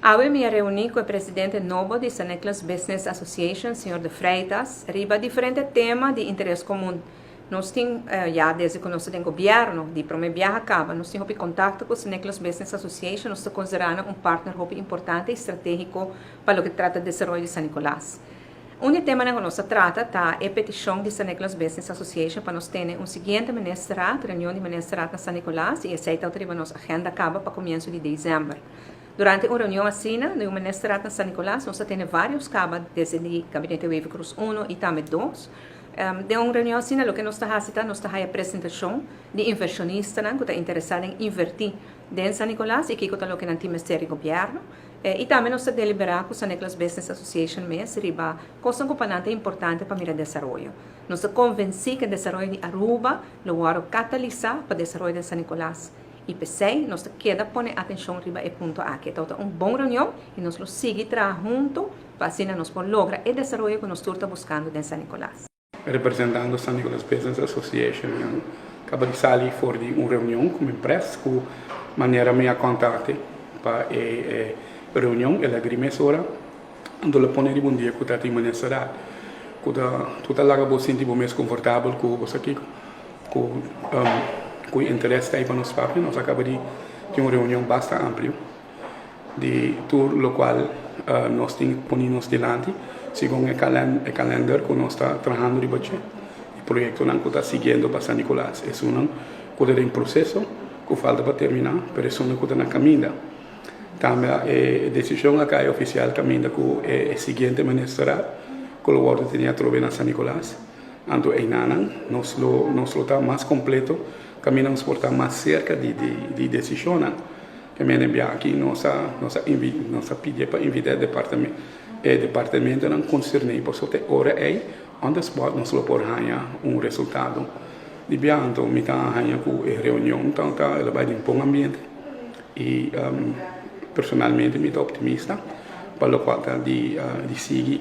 Hoy me reuní com o presidente novo de San Nicolas Business Association, Sr. de Freitas, riba diferentes temas de interesse comum. Nós temos, já desde que nós temos governo, de promover acaba, nós temos contato com o San Nicolas Business Association, nós estamos considerando partner importante e estratégico para o que trata de desenvolvimento de San Nicolas. Tema que nós trata é a petição de San Nicolas Business Association para nós ter seguinte reunião de ministrat na San Nicolas e aceita a nossa agenda acaba para começo de dezembro. Durante uma reunião assim, no ministrat na San Nicolas, nós temos vários cabos desde o Gabinete Wave Cruz 1 e também 2. De uma reunião assim, o que nós estamos a apresentação de inversionistas que estão interessados em invertir em San Nicolas e que está o que não tem Ministério do Governo. E também nós estamos deliberando com o San Nicolas Business Association mesmo, riba coisa componente importante para o desenvolvimento. Nós estamos convencidos que o desenvolvimento de Aruba lo vai catalisar para o desenvolvimento de San Nicolas. E pensei, nós queda pôr atenção riba e ponto aqui. Então, uma boa reunião e nós lo seguimos junto para assim nós lograr o desenvolvimento que nós estamos buscando em San Nicolas. Representando San Nicolas Business Association, acaba de sair fora de uma reunião com uma empresa que maneira minha contato para a reunião, ela agrimensora, onde ela põe de bom dia que está em maneira que tu lá que você sente mais confortável com você aqui, com o interesse aí para nós papos, nós acaba de ter uma reunião bastante ampla de tudo o qual nós temos ponemos delante, segundo o calendário que nós está trabalhando de baixo, o projeto não está seguindo para San Nicolas, é um que está em processo, que falta para terminar, mas é um que está na caminho. Também a decisão aqui é oficial caminho que é a seguinte ministra, que o guarda tinha trobe na San Nicolas, anto é nanan, nós lo está mais completo, caminhamos por estar mais cerca de decisão, que me envia aqui nossa pedido para enviar departamento não concerne por sua hora é on the spot nós lo por ganhar resultado de bianto me tá ganhar com a reunião então ela vai de bom ambiente e personalmente me tô optimista para o qual de seguir